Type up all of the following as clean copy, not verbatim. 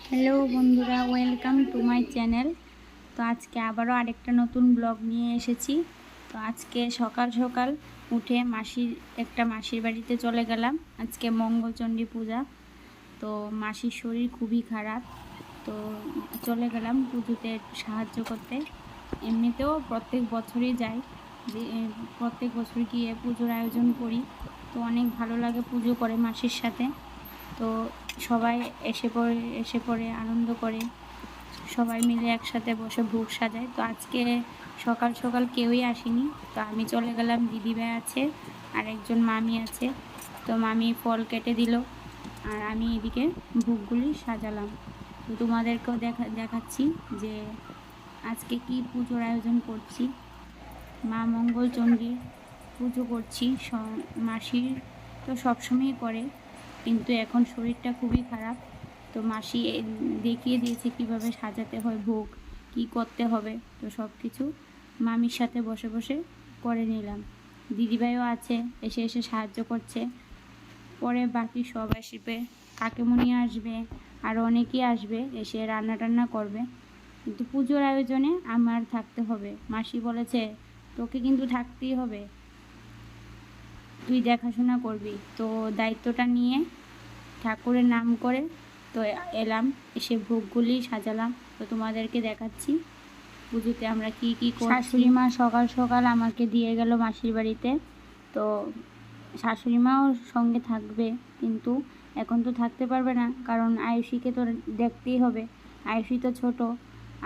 Hello বন্ধুরা, welcome to my channel. তো আজকে আবারও আরেকটা নতুন ব্লগ নিয়ে এসেছি। তো আজকে সকাল সকাল উঠে মাসির বাড়িতে চলে গেলাম। আজকে মঙ্গলচণ্ডী পূজা। তো মাসির শরীর খুবই খারাপ, তো চলে গেলাম পুজোতে একটু সাহায্য করতে। এমনিতেও প্রত্যেক বছরই যাই, যে প্রত্যেক বছর গিয়ে পুজোর আয়োজন করি। তো অনেক ভালো লাগে পুজো করে মাসির সাথে। তো সবাই এসে পড়ে আনন্দ করে, সবাই মিলে একসাথে বসে ভোগ সাজায়। তো আজকে সকাল সকাল কেউই আসেনি, তো আমি চলে গেলাম। দিদিভাই আছে আর একজন মামি আছে। তো মামি ফল কেটে দিল আর আমি এদিকে ভোগগুলি সাজালাম। তো তোমাদেরকেও দেখাচ্ছি যে আজকে কি পুজোর আয়োজন করছি। মা মঙ্গলচণ্ডীর পুজো করছি। মাসির তো সবসময়ই করে, কিন্তু এখন শরীরটা খুবই খারাপ। তো মাসি দেখিয়ে দিয়েছে কিভাবে সাজাতে হয় ভোগ, কি করতে হবে। তো সব কিছু মামির সাথে বসে বসে করে নিলাম। দিদিভাইও আছে, এসে এসে সাহায্য করছে। পরে বাকি সব আসবে, কাকিমণি আসবে, আর অনেকেই আসবে, এসে রান্না টান্না করবে। কিন্তু পুজোর আয়োজনে আমার থাকতে হবে। মাসি বলেছে তোকে কিন্তু থাকতেই হবে, তুই দেখাশোনা করবি। তো দায়িত্বটা নিয়ে ঠাকুরের নাম করে তো এলাম, এসে ভোগগুলি সাজালাম। তো তোমাদেরকে দেখাচ্ছি পুজোতে আমরা কি কি করছি। শাশুড়ি মা সকাল সকাল আমাকে দিয়ে গেল মাসির বাড়িতে। তো শাশুড়ি মাও সঙ্গে থাকবে, কিন্তু এখন তো থাকতে পারবে না, কারণ আয়ুষীকে তো দেখতেই হবে। আয়ুষী তো ছোট,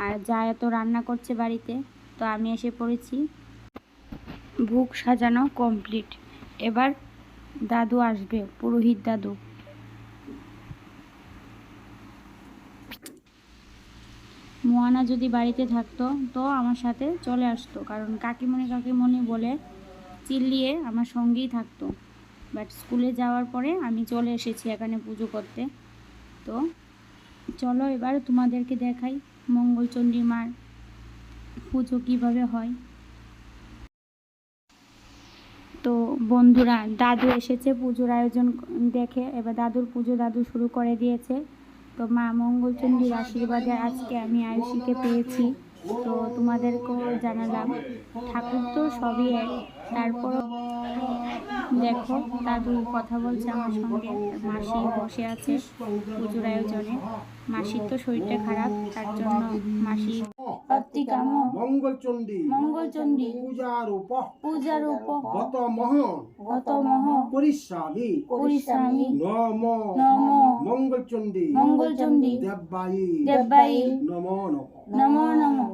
আর যা এত রান্না করছে বাড়িতে। তো আমি এসে পড়েছি। ভোগ সাজানো কমপ্লিট। এবার দাদু আসবে, পুরোহিত দাদু। মোয়ানা যদি বাড়িতে থাকতো তো আমার সাথে চলে আসতো, কারণ কাকিমণি বলে চিল্লিয়ে আমার সঙ্গেই থাকতো। বাট স্কুলে যাওয়ার পরে আমি চলে এসেছি এখানে পুজো করতে। তো চলো এবার তোমাদেরকে দেখাই মঙ্গলচণ্ডী মার পুজো কিভাবে হয়। তো বন্ধুরা, দাদু এসেছে পুজোর আয়োজন দেখে। এবার দাদুর পুজো দাদু শুরু করে দিয়েছে। তো মা মঙ্গলচণ্ডীর আশীর্বাদে আজকে আমি আয়ুষীকে পেয়েছি। তো তোমাদেরকেও জানালাম, ঠাকুর তো সবই এক। তারপর দেখো দাদু কথা বলছে আমার সঙ্গে। মাসি বসে আছে পুজোর আয়োজনে। মাসির তো শরীরটা খারাপ, তার জন্য মাসি মঙ্গলচণ্ডী পূজার গত মহ পরিশ্রামী নম মঙ্গলচণ্ডী দেববায়ী নমো নমঃ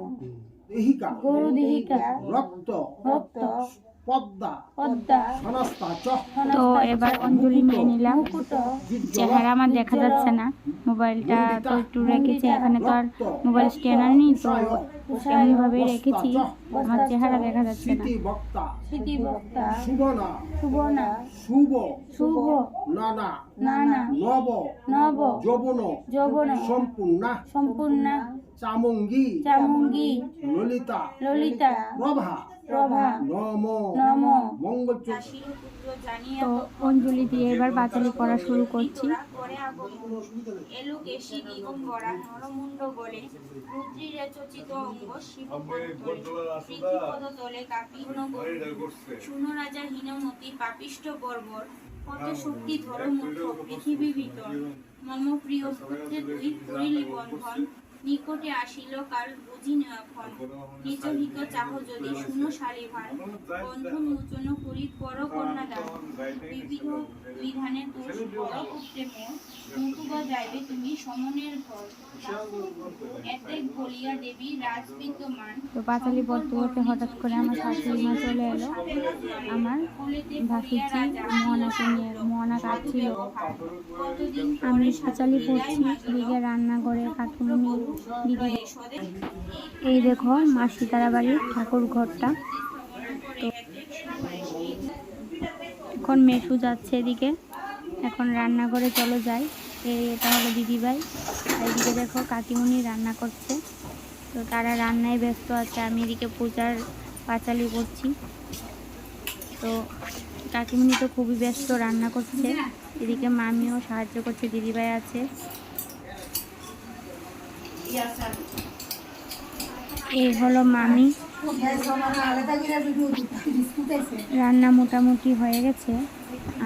গরু দেহিকা রক্ত পদ্মা। তো এবার অঞ্জলি মেয়ে নিলাম। চেহারা আমার দেখা যাচ্ছে না, মোবাইলটা তো একটু রেখেছি, এখানে তো আর মোবাইল স্ক্যানার নেই, তো এমনভাবেই রেখেছি, আমার চেহারা দেখা যাচ্ছে না। শুভ নানা নব যৌবন সম্পূর্ণ চামুঙ্গী ললিতা প্রভা নম মঙ্গলচণ্ডী। তো অঞ্জলি দিয়ে এবার বাতালি পড়া শুরু করছি। শুনো রাজা হীনমতি পাপিষ্ঠ বর্বর, কত শক্তি ধর্মমূর্খ পৃথিবী ভিতর। মম প্রিয় পুত্রে তুই করিলি বন্ধন, নিকটে আসিল কাল বুঝি এখন। নিজ হিত চাহ যদি শুনো শালিভার, বন্ধন মোচন করি পর কন্যাদান। বিবিধ বিধানে দোষ বড় পুত্রে মোর, মুকুব যাইবে তুমি সমনের ঘর। এতে বলিয়া দেবী রাজ বিদ্যমান। তো পাঁচালি পড়তে পড়তে হঠাৎ করে আমার শাশুড়ি মা চলে এলো। আমার ভাসিজি মোহনাকে নিয়ে, মোহনা কাঁদছিল। আমি পাঁচালি পড়ছি, দিকে রান্নাঘরে কাকিমণি দিদি। এই দেখো মাসি তারা বাড়ির ঠাকুর ঘরটা। তো এখন মেসু যাচ্ছে এদিকে, এখন রান্নাঘরে চলো যাই। এটা হলো দিদিভাই, এদিকে দেখো কাকিমণি রান্না করছে। তো তারা রান্নায় ব্যস্ত আছে, আমি এদিকে পূজার পাঁচালি করছি। তো কাকিমণি তো খুবই ব্যস্ত রান্না করছে, এদিকে মামিও সাহায্য করছে, দিদিভাই আছে। এই হলো মামি। রান্না মোটামুটি হয়ে গেছে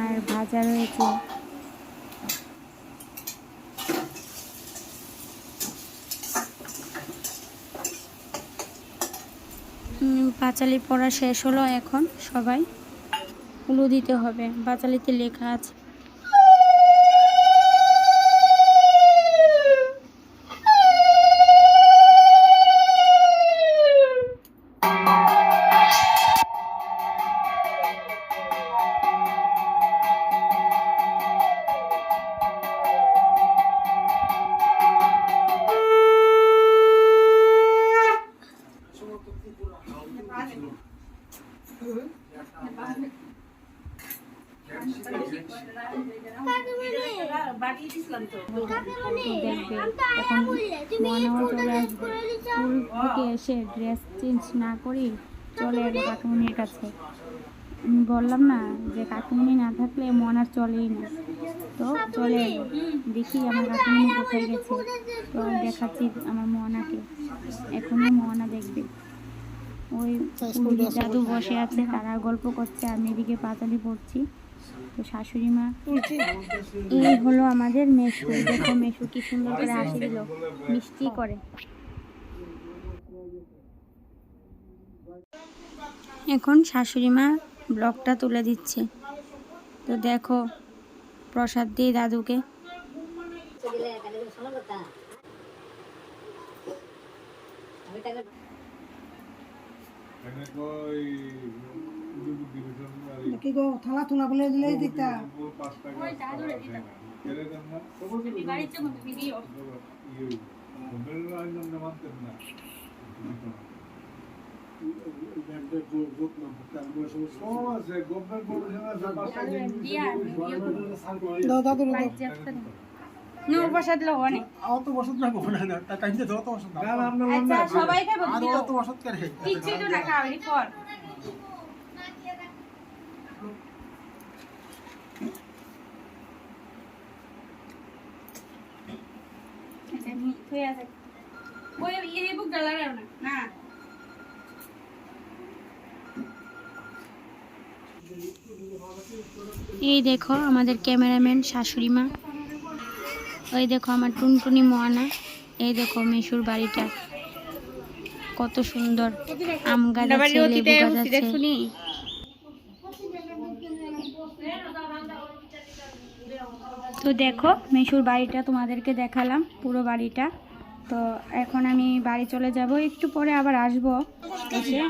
আর ভাজা রয়েছে। পাঁচালি পড়া শেষ হলো, এখন সবাই উলু দিতে হবে। পাঁচালিতে লেখা আছে এখন মনেও চলে আসবে। স্কুল থেকে এসে ড্রেস চেঞ্জ না করি চলে এলো কাকুমনির কাছে। বললাম না যে কাকুমনি না থাকলে মন আর চলেই না, তো চলে এলো। দেখি আমার কাকুমনি কোথায় গেছে, তো দেখাচ্ছি আমার মোহনাকে। এখনই মোহনা দেখবে। ওই দাদু বসে আছে, তারা গল্প করছে, আমি এদিকে পাঁচালি পড়ছি। তো শাশুড়ি মা, এই হলো আমাদের মেশু। দেখো মেশু কি সুন্দর করে হাসি দিল, মিষ্টি করে। এখন শাশুড়ি মা ব্লগটা তুলে দিচ্ছে। তো দেখো প্রসাদ দিয়ে দাদুকে। থালা থুলা বলে দিলে দিতা প্রসাদ লো অনেক অত বসত না না টাইম দিয়ে অত বসত না আচ্ছা সবাই খাবে আর অত বসত করে কিছু তো না খাওয়ারই পর। আচ্ছা নি হয়ে আছে ওই এই বুক ডালা না না। এই দেখো আমাদের ক্যামেরাম্যান শাশুড়ি মা। ওই দেখো আমার টুনটুনি মোয়ানা। এই দেখো মেশুর বাড়িটা কত সুন্দর, আম গাছ আছে, লেবু গাছ আছে। তো দেখো মেশুর বাড়িটা তোমাদেরকে দেখালাম, পুরো বাড়িটা। তো এখন আমি বাড়ি চলে যাব, একটু পরে আবার আসবো, এসে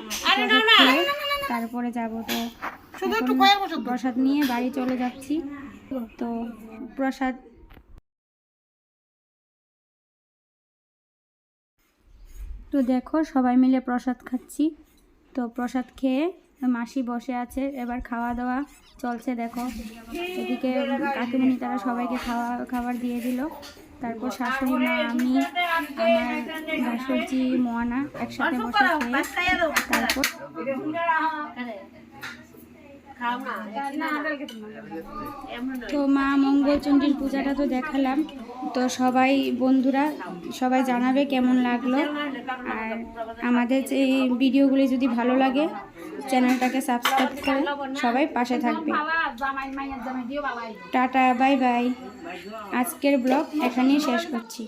তারপরে যাব। তো প্রসাদ নিয়ে বাড়ি চলে যাচ্ছি। তো প্রসাদ তো দেখো সবাই মিলে প্রসাদ খাচ্ছি। তো প্রসাদ খেয়ে মাসি বসে আছে, এবার খাওয়া দাওয়া চলছে। দেখো এদিকে কাকিমণি তারা সবাইকে খাবার দিয়ে দিল। তারপর শাশুড়ি মা, আমি, আমার ভাসুরজি মোয়ানা একসাথে বসে খেয়ে তারপর তো মা মঙ্গলচণ্ডীর পূজাটা তো দেখালাম। তো সবাই বন্ধুরা সবাই জানাবে কেমন লাগলো, আর আমাদের যে ভিডিওগুলি যদি ভালো লাগে চ্যানেলটাকে সাবস্ক্রাইব করে সবাই পাশে থাকবে। Tata, bye bye. আজকের ব্লগ এখানেই শেষ করছি।